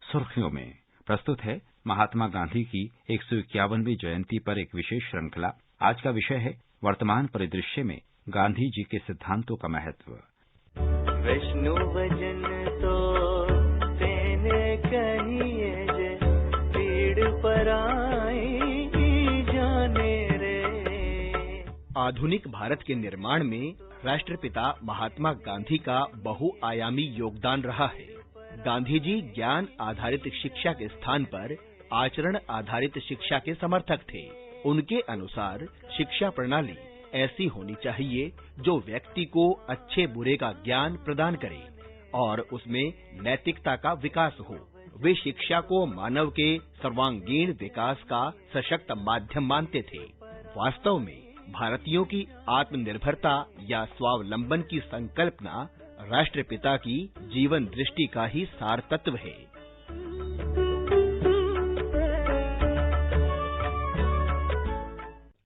सुर्खियों में प्रस्तुत है महात्मा गांधी की 151वीं जयंती पर एक विशेष श्रृंखला। आज का विषय है वर्तमान परिदृश्य में गांधी जी के सिद्धांतों का महत्व। विष्णु भजन तो तेने कहिए जे पीड़ पराई जाने रे। आधुनिक भारत के निर्माण में राष्ट्रपिता महात्मा गांधी का बहुआयामी योगदान रहा है। गांधी जी ज्ञान आधारित शिक्षा के स्थान पर आचरण आधारित शिक्षा के समर्थक थे। उनके अनुसार शिक्षा प्रणाली ऐसी होनी चाहिए जो व्यक्ति को अच्छे बुरे का ज्ञान प्रदान करे और उसमें नैतिकता का विकास हो। वे शिक्षा को मानव के सर्वांगीण विकास का सशक्त माध्यम मानते थे। वास्तव में भारतीयों की आत्मनिर्भरता या स्वावलंबन की संकल्पना राष्ट्रपिता की जीवन दृष्टि का ही सार तत्व है।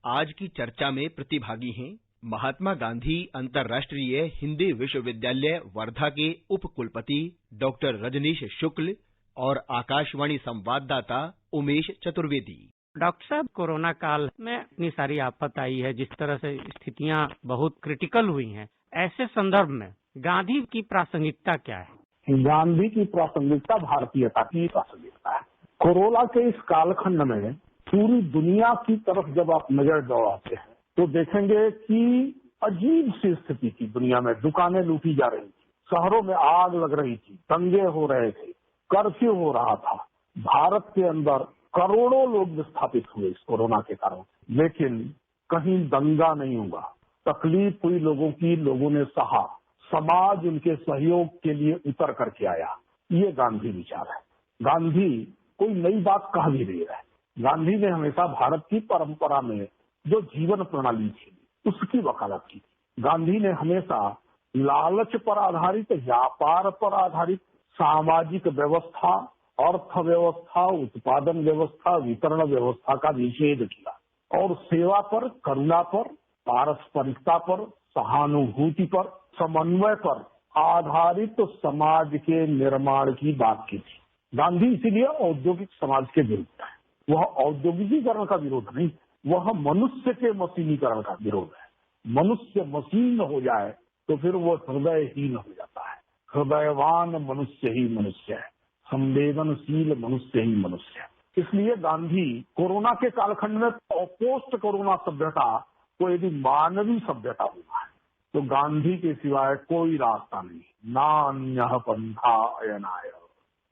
आज की चर्चा में प्रतिभागी हैं महात्मा गांधी अंतर्राष्ट्रीय हिंदी विश्वविद्यालय वर्धा के उप कुलपति डॉक्टर रजनीश शुक्ल और आकाशवाणी संवाददाता उमेश चतुर्वेदी। डॉक्टर साहब, कोरोना काल में इतनी सारी आफत आई है, जिस तरह से स्थितियां बहुत क्रिटिकल हुई हैं, ऐसे संदर्भ में गांधी की प्रासंगिकता क्या है? गांधी की प्रासंगिकता भारतीयता की प्रासंगिकता है। कोरोना के इस कालखंड में पूरी दुनिया की तरफ जब आप नजर दौड़ाते हैं तो देखेंगे कि अजीब सी स्थिति थी। दुनिया में दुकानें लूटी जा रही थी, शहरों में आग लग रही थी, दंगे हो रहे थे, कर्फ्यू हो रहा था। भारत के अंदर करोड़ों लोग विस्थापित हुए इस कोरोना के कारण, लेकिन कहीं दंगा नहीं हुआ। तकलीफ हुई लोगों की, लोगों ने सहा, समाज उनके सहयोग के लिए उतर करके आया। ये गांधी विचार है। गांधी कोई नई बात कह भी नहीं रहे। गांधी ने हमेशा भारत की परंपरा में जो जीवन प्रणाली थी उसकी वकालत की। गांधी ने हमेशा लालच पर आधारित, व्यापार पर आधारित सामाजिक व्यवस्था, अर्थव्यवस्था, उत्पादन व्यवस्था, वितरण व्यवस्था का निषेध किया और सेवा पर, करुणा पर, पारस्परिकता पर, सहानुभूति पर, समन्वय पर आधारित समाज के निर्माण की बात की थी। गांधी इसीलिए औद्योगिक समाज के विरुद्ध है। वह औद्योगिकीकरण का विरोध नहीं, वह मनुष्य के मशीनीकरण का विरोध है। मनुष्य मशीन हो जाए तो फिर वो हृदयहीन हो जाता है। हृदयवान मनुष्य ही मनुष्य है, संवेदनशील मनुष्य ही मनुष्य है। इसलिए गांधी कोरोना के कालखंड में पोस्ट कोरोना सभ्यता को यदि मानवीय सभ्यता होना है तो गांधी के सिवाय कोई रास्ता नहीं। नान्यः पंथा अयनाय,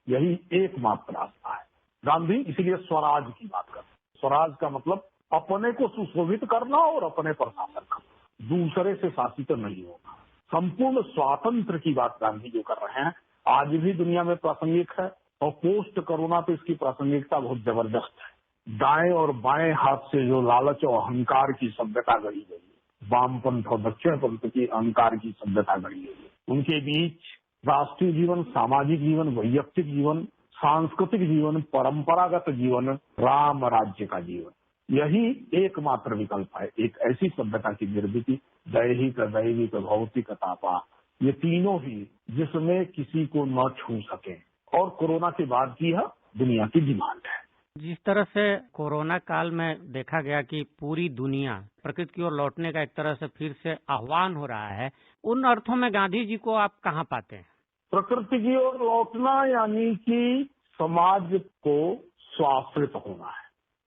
यही एकमात्र रास्ता है। गांधी इसीलिए स्वराज की बात करते हैं। स्वराज का मतलब अपने को सुशोभित करना और अपने पर शासन करना, दूसरे से शासित नहीं होना। संपूर्ण स्वातंत्र की बात गांधी जो कर रहे हैं आज भी दुनिया में प्रासंगिक है और पोस्ट कोरोना पे इसकी प्रासंगिकता बहुत जबरदस्त है। दाएं और बाएं हाथ से जो लालच और अहंकार की सभ्यता गढ़ी गई है, वामपंथ और दक्षिणपंथ की अहंकार की सभ्यता गढ़ी गई है, उनके बीच राष्ट्रीय जीवन, सामाजिक जीवन, वैयक्तिक जीवन, सांस्कृतिक जीवन, परंपरागत जीवन, राम राज्य का जीवन, यही एकमात्र विकल्प है। एक ऐसी सभ्यता की निर्मिति, दैहिक, दैविक, भौतिक, तापा, ये तीनों ही जिसमें किसी को न छू सके। और कोरोना के बाद की यह दुनिया की डिमांड है। जिस तरह से कोरोना काल में देखा गया कि पूरी दुनिया प्रकृति की ओर लौटने का एक तरह से फिर से आह्वान हो रहा है, उन अर्थों में गांधी जी को आप कहाँ पाते हैं? प्रकृति की ओर लौटना यानी कि समाज को स्वाश्रित होना है,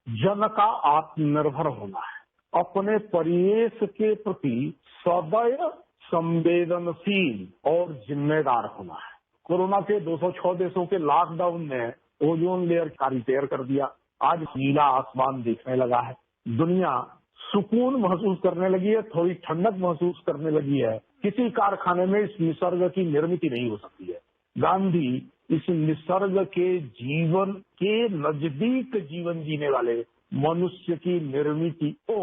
जन का आत्मनिर्भर होना है, अपने परिवेश के प्रति सदैव संवेदनशील और जिम्मेदार होना है। कोरोना के 206 देशों के लॉकडाउन ने ओजोन लेयर का रिपेयर कर दिया। आज नीला आसमान दिखने लगा है, दुनिया सुकून महसूस करने लगी है, थोड़ी ठंडक महसूस करने लगी है। किसी कारखाने में इस निसर्ग की निर्मिति नहीं हो सकती है। गांधी इस निसर्ग के जीवन के नजदीक जीवन जीने वाले मनुष्य की निर्मिति को,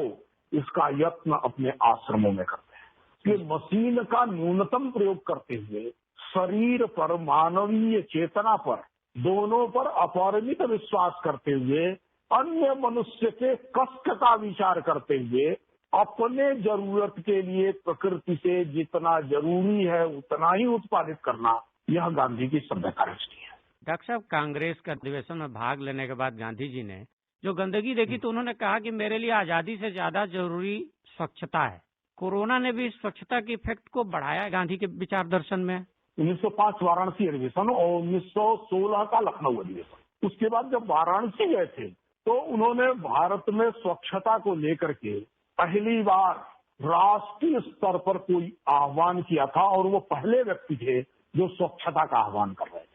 इसका यत्न अपने आश्रमों में करते हैं। ये मशीन का न्यूनतम प्रयोग करते हुए शरीर पर, मानवीय चेतना पर, दोनों पर अपरिमित विश्वास करते हुए, अन्य मनुष्य के कष्ट का विचार करते हुए, अपने जरूरत के लिए प्रकृति से जितना जरूरी है उतना ही उत्पादित करना, यह गांधी की सभ्यता दृष्टि है। डॉक्टर साहब, कांग्रेस के अधिवेशन में भाग लेने के बाद गांधी जी ने जो गंदगी देखी तो उन्होंने कहा कि मेरे लिए आजादी से ज्यादा जरूरी स्वच्छता है। कोरोना ने भी स्वच्छता के इफेक्ट को बढ़ाया गांधी के विचार दर्शन में। 1905 वाराणसी अधिवेशन और 1916 का लखनऊ अधिवेशन, उसके बाद जब वाराणसी गए थे तो उन्होंने भारत में स्वच्छता को लेकर के पहली बार राष्ट्रीय स्तर पर कोई आह्वान किया था और वो पहले व्यक्ति थे जो स्वच्छता का आह्वान कर रहे थे।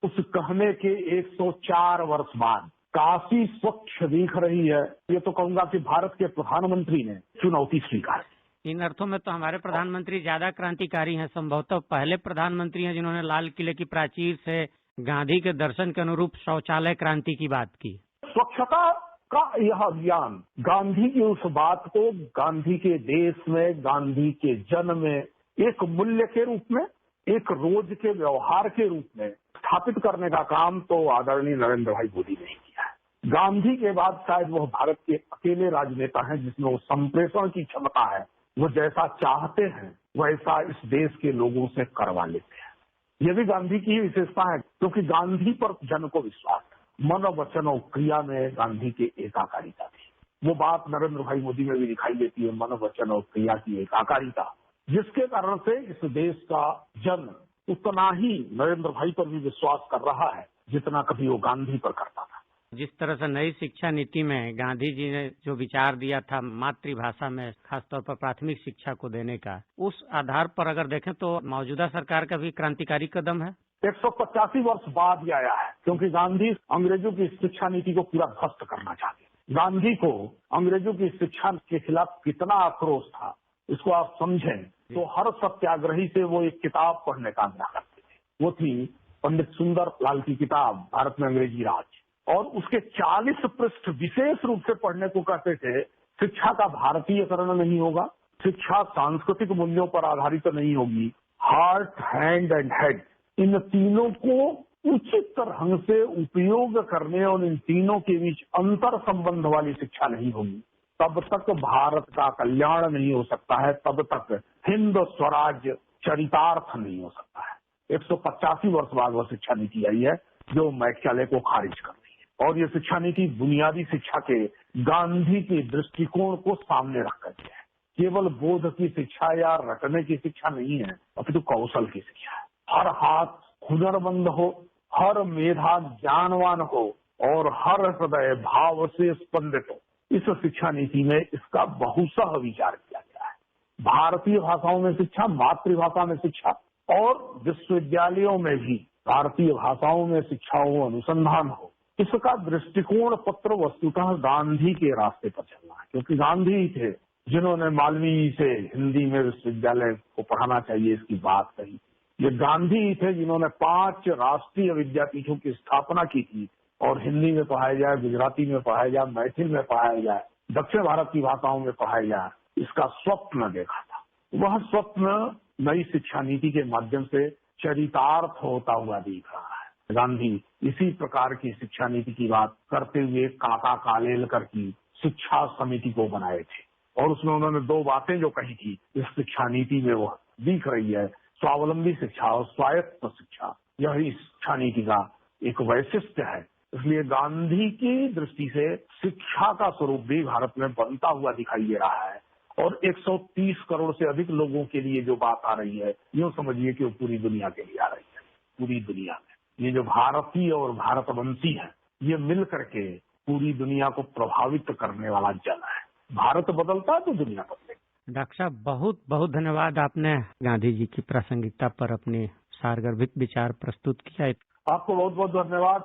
उस कहने के 104 वर्ष बाद काशी स्वच्छ दिख रही है, ये तो कहूंगा कि भारत के प्रधानमंत्री ने चुनौती स्वीकार की। इन अर्थों में तो हमारे प्रधानमंत्री ज्यादा क्रांतिकारी हैं, संभवतः पहले प्रधानमंत्री हैं जिन्होंने लाल किले की प्राचीर से गांधी के दर्शन के अनुरूप शौचालय क्रांति की बात की। स्वच्छता का यह अभियान गांधी की उस बात को गांधी के देश में, गांधी के जन में एक मूल्य के रूप में, एक रोज के व्यवहार के रूप में स्थापित करने का काम तो आदरणीय नरेंद्र भाई मोदी ने किया है। गांधी के बाद शायद वह भारत के अकेले राजनेता हैं जिसमें वो संप्रेषण की क्षमता है, वो जैसा चाहते हैं वैसा इस देश के लोगों से करवा लेते हैं। ये भी गांधी की विशेषता है, क्योंकि गांधी पर जन को विश्वास है। मन, वचन और क्रिया में गांधी की एकाकारिता थी। वो बात नरेंद्र भाई मोदी में भी दिखाई देती है, मन, वचन और क्रिया की एकाकारिता, जिसके कारण से इस देश का जन उतना ही नरेंद्र भाई पर भी विश्वास कर रहा है जितना कभी वो गांधी पर करता था। जिस तरह से नई शिक्षा नीति में गांधी जी ने जो विचार दिया था मातृभाषा में खासतौर पर प्राथमिक शिक्षा को देने का, उस आधार पर अगर देखें तो मौजूदा सरकार का भी क्रांतिकारी कदम है। 185 वर्ष बाद ही आया है, क्योंकि गांधी अंग्रेजों की शिक्षा नीति को पूरा ध्वस्त करना चाहते। गांधी को अंग्रेजों की शिक्षा के खिलाफ कितना आक्रोश था, इसको आप समझें तो हर सत्याग्रही से वो एक किताब पढ़ने का आग्रह करते थे। वो थी पंडित सुंदर लाल की किताब भारत में अंग्रेजी राज, और उसके 40 पृष्ठ विशेष रूप से पढ़ने को कहते थे। शिक्षा का भारतीयकरण नहीं होगा, शिक्षा सांस्कृतिक मूल्यों पर आधारित नहीं होगी, हार्ट, हैंड एंड हेड, इन तीनों को उचित ढंग से उपयोग करने और इन तीनों के बीच अंतर संबंध वाली शिक्षा नहीं होगी, तब तक भारत का कल्याण नहीं हो सकता है, तब तक हिंद स्वराज्य चरितार्थ नहीं हो सकता है। 185 वर्ष बाद वह शिक्षा नीति आई है जो मैकाले को खारिज कर रही है, और ये शिक्षा नीति बुनियादी शिक्षा के गांधी के दृष्टिकोण को सामने रख करके है। केवल बोध की शिक्षा या रटने की शिक्षा नहीं है, अपितु कौशल की शिक्षा है। हर हाथ हुनरमंद हो, हर मेधा ज्ञानवान हो और हर हृदय भाव से स्पंदित हो। इस शिक्षा नीति में इसका बहुशः विचार किया गया है। भारतीय भाषाओं में शिक्षा, मातृभाषा में शिक्षा और विश्वविद्यालयों में भी भारतीय भाषाओं में शिक्षा हो, अनुसंधान हो, इसका दृष्टिकोण पत्र वस्तुतः गांधी के रास्ते पर चलना है, क्योंकि गांधी ही थे जिन्होंने मालवीय से हिंदी में विश्वविद्यालय को पढ़ाना चाहिए इसकी बात कही। ये गांधी ही थे जिन्होंने 5 राष्ट्रीय विद्यापीठों की स्थापना की थी, और हिंदी में पढ़ाया जाए, गुजराती में पढ़ाया जाए, मैथिल में पढ़ाया जाए, दक्षिण भारत की भाषाओं में पढ़ाया जाए, इसका स्वप्न देखा था। वह स्वप्न नई शिक्षा नीति के माध्यम से चरितार्थ होता हुआ दिख रहा है। गांधी इसी प्रकार की शिक्षा नीति की बात करते हुए काका कालेलकर की शिक्षा समिति को बनाए थे, और उसमें उन्होंने 2 बातें जो कही थी इस शिक्षा नीति में वो दिख रही है, स्वावलंबी शिक्षा और स्वायत्त शिक्षा। यह इस शिक्षा नीति का एक वैशिष्ट्य है। इसलिए गांधी की दृष्टि से शिक्षा का स्वरूप भी भारत में बनता हुआ दिखाई दे रहा है, और 130 करोड़ से अधिक लोगों के लिए जो बात आ रही है, यूँ समझिए कि वो पूरी दुनिया के लिए आ रही है। पूरी दुनिया में ये जो भारतीय और भारतवंशी है, ये मिल करके पूरी दुनिया को प्रभावित करने वाला जन है। भारत बदलता है तो दुनिया बदलेगी। डॉक्टर साहब, बहुत बहुत धन्यवाद, आपने गांधी जी की प्रासंगिकता पर अपने सारगर्भित विचार प्रस्तुत किया। आपको बहुत बहुत धन्यवाद।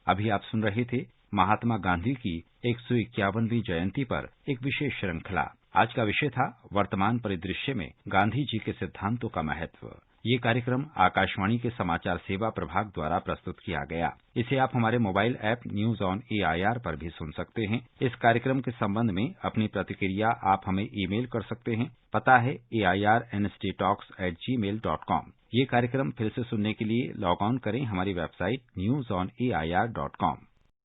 अभी आप सुन रहे थे महात्मा गांधी की 151वीं जयंती पर एक विशेष श्रृंखला। आज का विषय था वर्तमान परिदृश्य में गांधी जी के सिद्धांतों का महत्व। ये कार्यक्रम आकाशवाणी के समाचार सेवा प्रभाग द्वारा प्रस्तुत किया गया। इसे आप हमारे mobile app news on AIR पर भी सुन सकते हैं। इस कार्यक्रम के संबंध में अपनी प्रतिक्रिया आप हमें ईमेल कर सकते हैं। पता है airnsttalks@gmail.com। ये कार्यक्रम फिर से सुनने के लिए लॉग ऑन करें हमारी वेबसाइट newsonair.com।